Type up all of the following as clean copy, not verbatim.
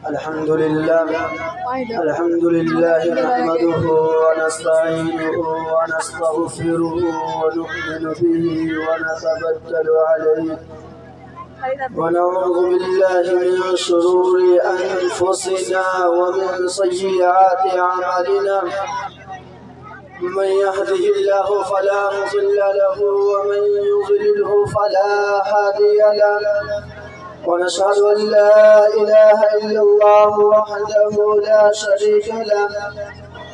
الحمد لله نحمده ونستعينه ونستغفره ونؤمن به ونتوكل عليه ونعوذ بالله من شرور أنفسنا ومن سيئات أعمالنا من يهده الله فلا مضل له ومن يضلله فلا هادي له ونشهد أن لا إله إلا الله وحده لا شريك له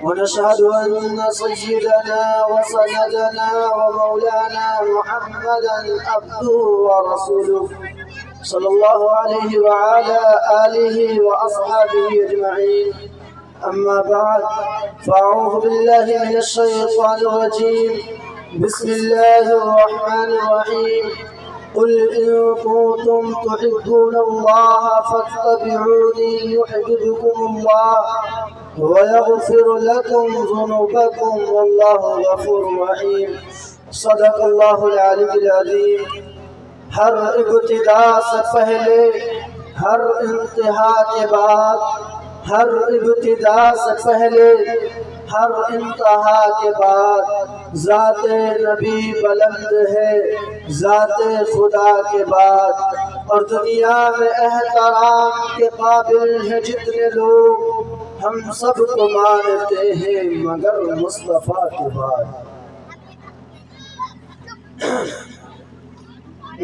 ونشهد أن سيدنا وسندنا ومولانا محمدا عبده ورسوله صلى الله عليه وعلى آله وأصحابه أجمعين. أما بعد فأعوذ بالله من الشيطان الرجيم. بسم الله الرحمن الرحيم. قل إن كنتم تحبون الله فاتبعوني يحببكم الله ويغفر لكم ذنوبكم والله غفور رحيم. صدق اللہ العلی العظیم. ہر ابتدا سے پہلے ہر انتہا کے بعد، ہر ابتدا سے پہلے ہر انتہا کے بعد ذات نبی بلند ہے ذات خدا کے بعد. اور دنیا میں احترام کے قابل ہیں جتنے لوگ، ہم سب کو مانتے ہیں مگر مصطفیٰ کے بعد.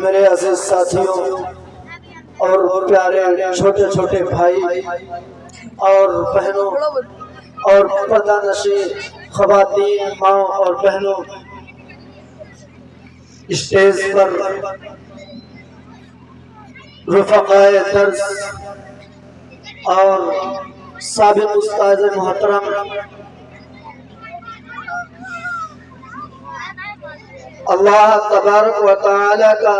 میرے عزیز ساتھیوں اور پیارے چھوٹے چھوٹے بھائی اور بہنوں اور پردہ نشین خواتین، ماں اور بہنوں، اسٹیج پر رفقائے درس اور سابق استاد محترم، اللہ تبارک و تعالی کا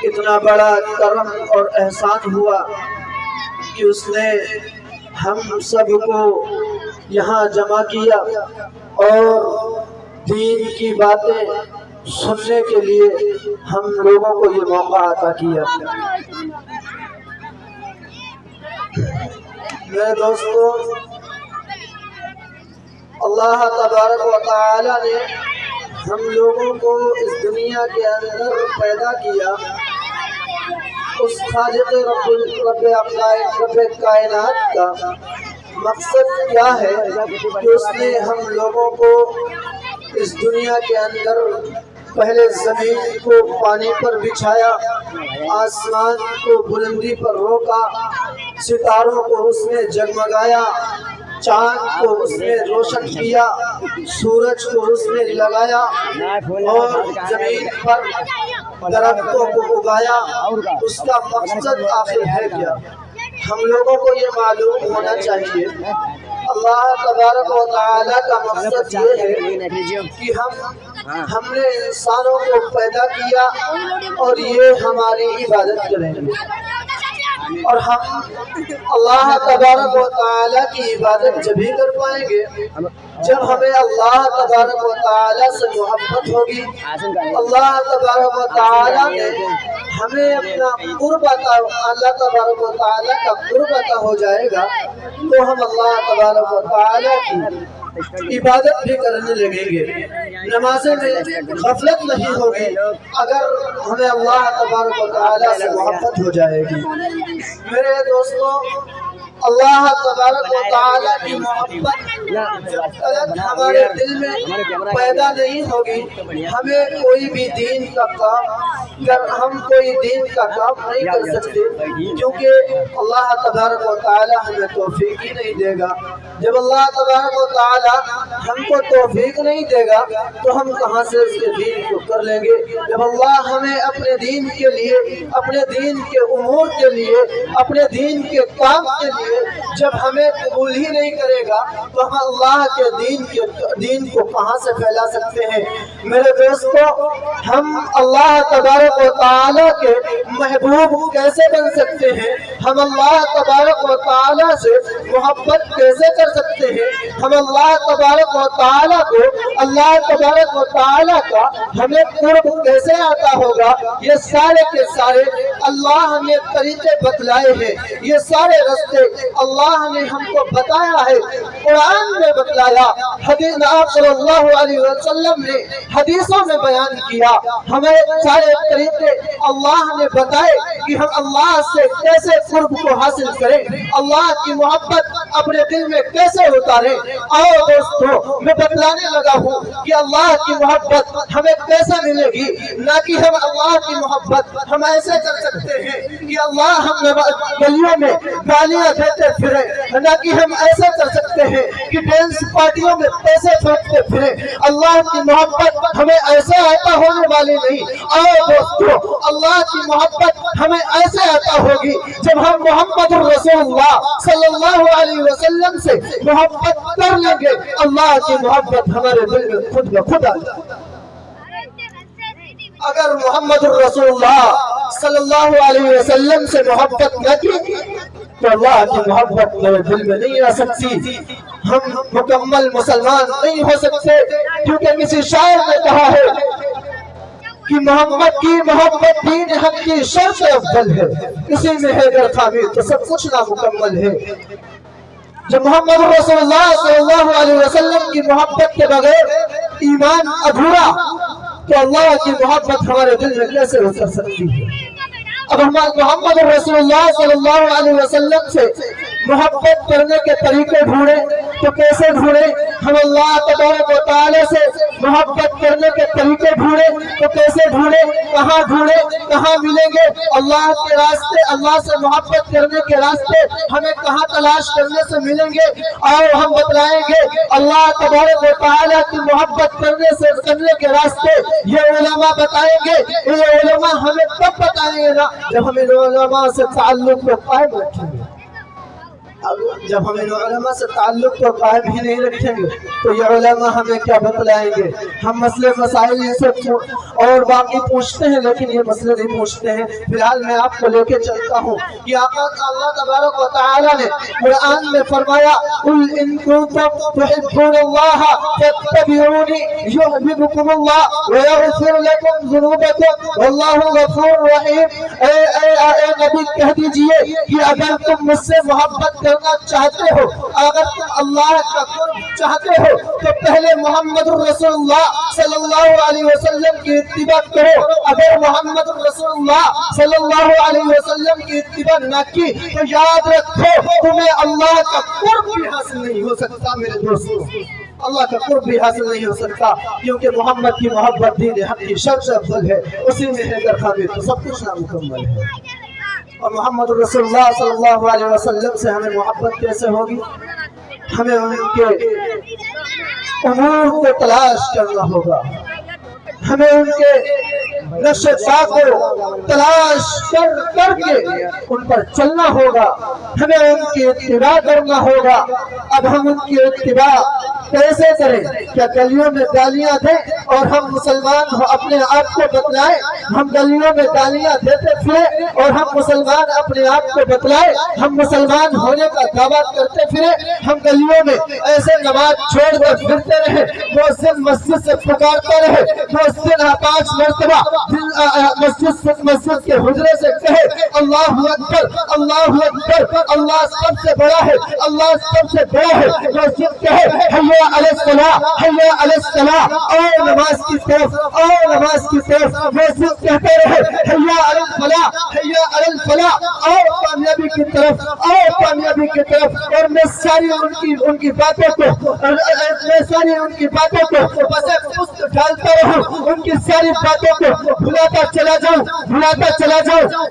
اتنا بڑا کرم اور احسان ہوا کہ اس نے ہم سب کو یہاں جمع کیا اور دین کی باتیں سننے کے لیے ہم لوگوں کو یہ موقع عطا کیا. میرے دوستو، اللہ تبارک و تعالی نے ہم لوگوں کو اس دنیا کے اندر پیدا کیا. اس خالق رب کائنات کا مقصد کیا ہے کہ اس نے ہم لوگوں کو اس دنیا کے اندر پہلے زمین کو پانی پر بچھایا، آسمان کو بلندی پر روکا، ستاروں کو اس نے جگمگایا، چاند کو اس نے روشن کیا، سورج کو اس نے لگایا اور زمین پر درختوں کو اگایا. اس کا مقصد آخر ہے کیا؟ ہم لوگوں کو یہ معلوم ہونا چاہیے. اللہ تبارک و تعالی کا مقصد یہ ہے کہ ہم نے انسانوں کو پیدا کیا اور یہ ہماری عبادت کریں گے. اور ہم اللہ تبارک و تعالی کی عبادت جبھی کر پائیں گے جب ہمیں اللہ تبارک و تعالی سے محبت ہوگی. اللہ تبارک و تعالی نے ہمیں اپنا قرب عطا، اللہ تبارک و تعالی کا قرب عطا ہو جائے گا تو ہم اللہ تبارک و تعالی کی عبادت بھی کرنے لگیں گے. نمازیں میں غفلت نہیں ہوگی اگر ہمیں اللہ تبارک و تعالی سے محبت ہو جائے گی. میرے دوستو، اللہ تبارک و تعالی کی محبت ہمارے دل میں پیدا نہیں ہوگی، ہمیں کوئی بھی دین کا کام نہیں کر سکتے، کیونکہ اللہ تبارک و تعالی ہمیں توفیق ہی نہیں دے گا. جب اللہ تبارک و تعالی ہم کو توفیق نہیں دے گا تو ہم کہاں سے اس کے دین کو کر لیں گے؟ جب اللہ ہمیں اپنے دین کے لیے، اپنے دین کے امور کے لیے، اپنے دین کے کام کے لیے جب ہمیں قبول ہی نہیں کرے گا تو ہم اللہ کے دین کو کہاں سے پھیلا سکتے ہیں؟ میرے دوستو، ہم اللہ تبارک و تعالی کے محبوب کیسے بن سکتے ہیں؟ ہم اللہ تبارک و تعالی سے محبت کیسے کر سکتے ہیں؟ ہم اللہ تبارک و تعالی کو، اللہ تبارک و تعالی کا ہمیں قرب کیسے آتا ہوگا؟ یہ سارے کے سارے اللہ نے طریقے بتلائے ہیں، یہ سارے راستے اللہ نے ہم کو بتایا ہے، قرآن میں بتلایا، حدیث آپ صلی اللہ علیہ وسلم نے حدیثوں میں بیان کیا، ہمیں سارے طریقے اللہ نے بتائے کہ ہم اللہ سے کیسے قرب کو حاصل کریں، اللہ کی محبت اپنے دل میں کیسے اتاریں۔ آؤ دوستو، میں بتلانے لگا ہوں کہ اللہ کی محبت ہمیں کیسے ملے گی، نہ کہ ہم اللہ کی محبت ہم ایسے کر سکتے ہیں کہ اللہ ہم گلیوں میں گالیاں دیتے پھرے، نہ کہ ہم ایسے کر سکتے ہیں کہ ڈانس پارٹیوں میں پیسے پھینکتے پھرے۔ اللہ کی محبت ہمیں ایسے عطا ہونے والی نہیں۔ آؤ دوستو، اللہ کی محبت ہمیں ایسے عطا ہوگی جب ہم محمد رسول اللہ صلی اللہ علیہ وسلم سے محبت کر لیں گے، اللہ کی محبت ہمارے دل میں خود بخود آ جائے گی۔ اگر محمد رسول اللہ صلی اللہ علیہ وسلم سے محبت نہ کی تو اللہ کی محبت میرے دل میں نہیں آ سکتی، ہم مکمل مسلمان نہیں ہو سکتے، کیونکہ کسی شاعر نے کہا ہے کہ محمد کی محبت دین حق کی شرط افضل ہے، اسی میں ہے اگر خامی تو سب کچھ نامکمل ہے۔ جب محمد رسول اللہ صلی اللہ علیہ وسلم کی محبت کے بغیر ایمان ادھورا تو اللہ کی محبت ہمارے دل میں کیسے اتر سکتی ہے؟ اب ہم محمد رسول اللہ صلی اللہ علیہ وسلم سے محبت کرنے کے طریقے ڈھونڈے تو کیسے ڈھونڈے؟ ہم اللہ تبارک و تعالی سے محبت کرنے کے طریقے ڈھونڈے تو کیسے ڈھونڈے؟ کہاں ملیں گے؟ اللہ کے راستے، اللہ سے محبت کرنے کے راستے ہمیں کہاں تلاش کرنے سے ملیں گے؟ اور ہم بتلائیں گے اللہ تبارک و تعالی کی محبت کرنے کے راستے یہ علماء بتائیں گے۔ یہ علماء ہمیں کب بتائیں گے نا؟ جب ہم ان علماء سے تعلق کو قائم رکھیں گے۔ جب ہم ان علماء سے تعلق کو قائم ہی نہیں رکھیں گے تو یہ علماء ہمیں کیا بتلائیں گے؟ ہم مسئلے مسائل ان سے اور باقی پوچھتے ہیں لیکن یہ مسئلے نہیں پوچھتے ہیں۔ فی الحال میں آپ کو لے کے چلتا ہوں کہ آقا اللہ تبارک و تعالی نے قرآن میں فرمایا قُلْ إِن كُنتُمْ تُحِبُّونَ اللَّهَ فَاتَّبِعُونِي يُحْبِبْكُمُ اللَّهُ وَيَغْفِرْ لَكُمْ ذُنُوبَكُمْ وَاللَّهُ غَفُورٌ رَحِيمٌ۔ اے نبی کہہ دیجئے کہ اگر تم مجھ سے محبت کرنا چاہتے ہو، اگر تم اللہ کا قرب چاہتے ہو تو پہلے محمد رسول اللہ صلی اللہ علیہ وسلم کی اتباع کرو۔ اگر محمد رسول اللہ صلی اللہ علیہ وسلم کی اتباع نہ کی تو یاد رکھو تمہیں اللہ کا قرب بھی حاصل نہیں ہو سکتا۔ میرے دوستو، اللہ کا قرب بھی حاصل نہیں ہو سکتا، کیونکہ محمد کی محبت دین حق کی شرط سے افضل ہے، اسی میں ہے اگر خامی تو سب کچھ نامکمل ہے۔ اور محمد رسول اللہ صلی اللہ علیہ وسلم سے ہمیں محبت کیسے ہوگی؟ ہمیں ان کے امور کو تلاش کرنا ہوگا، ہمیں ان کے نقش پا کو تلاش کر کے ان پر چلنا ہوگا، ہمیں ان کی اتباع کرنا ہوگا۔ اب ہم ان کی اتباع کیسے کریں؟ کیا گلیوں میں گالیاں دیں اور ہم مسلمان اپنے آپ کو بتلائیں؟ ہم گلیوں میں گالیاں دیتے پھرے اور ہم مسلمان اپنے آپ کو بتلائیں؟ ہم مسلمان ہونے کا دعویٰ کرتے پھرے؟ ہم گلیوں میں ایسے نماز چھوڑ کر پھرتے رہے، مؤذن مسجد سے پکارتا رہے، مؤذن 5 مرتبہ مسجد کے حجرے سے کہے اللہ اکبر اللہ اکبر، اللہ سب سے بڑا ہے، اللہ سب سے بڑا ہے، مسجد کہے حی علی الصلاۃ حی علی الصلاۃ، اور نماز کی طرف اور نماز کی طرف مسجد کہتے رہے حی علی الفلاح حی علی الفلاح، اور کامیابی کی طرف اور کامیابی کی طرف۔ اور میں ساری ان کی باتوں کو بس پست ڈالتا رہوں، ان کی ساری باتوں کو بھلاتا چلا جاؤں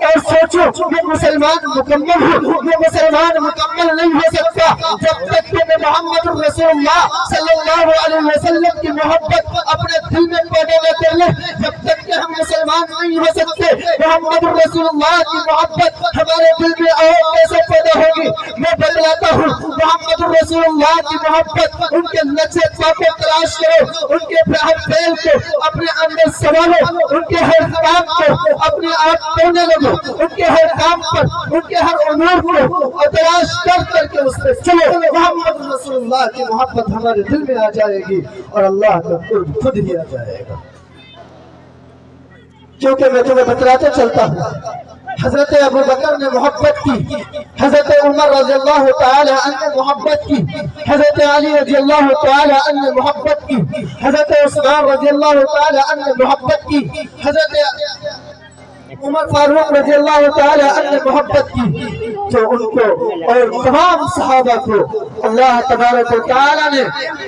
اور سوچو میں مسلمان مکمل ہوں۔ میں مسلمان مکمل نہیں ہو سکتا جب تک کہ میں محمد رسول اللہ صلی اللہ علیہ وسلم کی محبت اپنے دل میں پیدا نہ کر لیں، جب تک کہ ہم مسلمان نہیں ہو سکتے۔ محمد رسول اللہ کی محبت ہمارے دل میں اور کیسے پیدا ہوگی؟ میں بتلاتا ہوں، محمد رسول اللہ کی محبت ان کے نقشے پا کو تلاش کرو، ان کے ہر فعل کو اپنے اندر سنبھالو، ان کے ہر کام کو اپنے آپ کرنے لگو، ان کے ہر کام پر ان کے ہر امور کو تلاش کر کے اس پہ چلو۔ محمد رسول اللہ کی محبت ہمارے دل میں آ جائے گی اور اللہ کا قرب خود ہی آ جائے گا۔ کیونکہ میں تمہیں بتلاتے چلتا ہوں حضرت ابو بکر نے محبت کی، حضرت عمر رضی اللہ تعالی عنہ نے محبت کی، حضرت علی رضی اللہ تعالی عنہ نے محبت کی، حضرت عثمان رضی اللہ تعالی عنہ نے محبت کی، حضرت عمر فاروق رضی اللہ تعالی عنہ نے محبت کی، تو ان کو اور تمام صحابہ کو اللہ تبارک و تعالی نے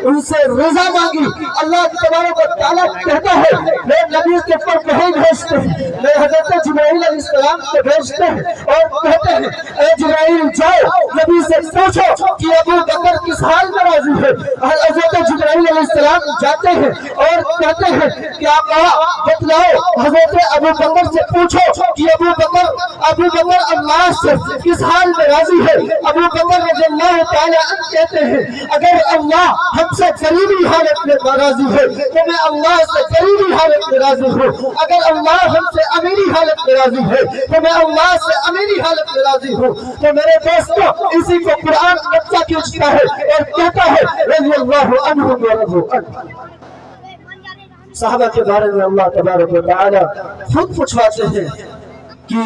ان سے رضا مانگی۔ اللہ تبارک و تعالی کہتا ہے میں نبی کے پر نہیں بھیجتے ہیں، میں حضرت جبرائیل علیہ السلام کو بھیجتے ہیں اور کہتے ہیں اے جبرائیل جاؤ نبی سے پوچھو کہ ابو بکر کس حال میں راضی ہے۔ حضرت جبرائیل علیہ السلام جاتے ہیں اور کہتے ہیں کہ آپ بتلاؤ حضرت ابو بکر سے پوچھو کہ ابو بکر اللہ سے کس حال میں راضی ہے۔ ابو بکر رضی اللہ تعالی عنہ کہتے ہیں اگر اللہ ہم سے قریبی حالت میں راضی ہے تو میں اللہ سے قریبی حالت میں راضی ہوں، اگر اللہ ہم سے امیری حالت میں راضی ہے تو میں اللہ سے امیری حالت میں راضی ہوں۔ تو میرے دوستوں اسی کو قرآن نقطہ کھینچتا ہے اور کہتا ہے رضی اللہ عنہ ورضوا عنہ۔ صحابہ کے بارے میں اللہ تبارک و تعالی خود پوچھواتے ہیں کہ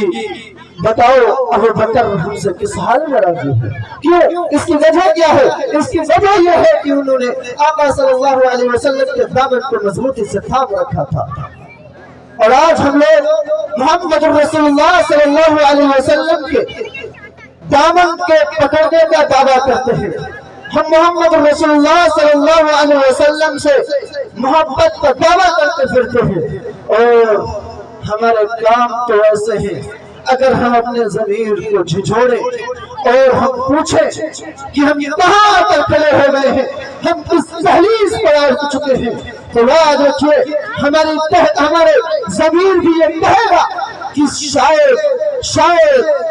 بتاؤ ابو بکر ہم سے کس حال میں راضی ہے، کیوں؟ اس کی وجہ کیا ہے؟ اس کی وجہ یہ ہے کہ انہوں نے آقا صلی اللہ علیہ وسلم کے دامن کو مضبوطی سے تھام رکھا تھا۔ اور آج ہم لوگ محمد رسول اللہ صلی اللہ علیہ وسلم کے دامن کے پکڑنے کا دعویٰ کرتے ہیں، ہم محمد رسول اللہ صلی اللہ علیہ وسلم سے محبت کا دعویٰ کرتے پھرتے ہیں، اور ہمارے کام تو ایسے ہیں اگر ہم اپنے ضمیر کو جھجھوڑیں اور ہم پوچھیں کہ ہم کہاں آ کر کھڑے ہو گئے ہیں، ہم کس تحلیز پر آ چکے ہیں، تو یاد رکھیے ہمارے ضمیر بھی یہ کہے گا کہ شاید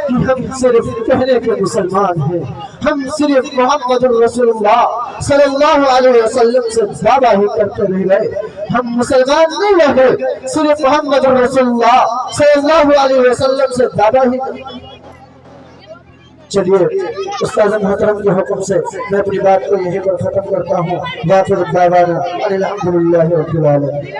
کہ ہم صرف کہنے کے مسلمان ہیں، ہم صرف محمد رسول اللہ صلی اللہ علیہ وسلم سے دعویٰ ہی کرتے رہ گئے، ہم مسلمان نہیں رہ گئے، صرف محمد رسول اللہ صلی اللہ علیہ وسلم سے دعویٰ ہی کرتے۔ چلیے استاذ محترم کے حکم سے میں اپنی بات کو یہیں پر ختم کرتا ہوں۔ واخر دعوانا الحمدللہ رب العالمین۔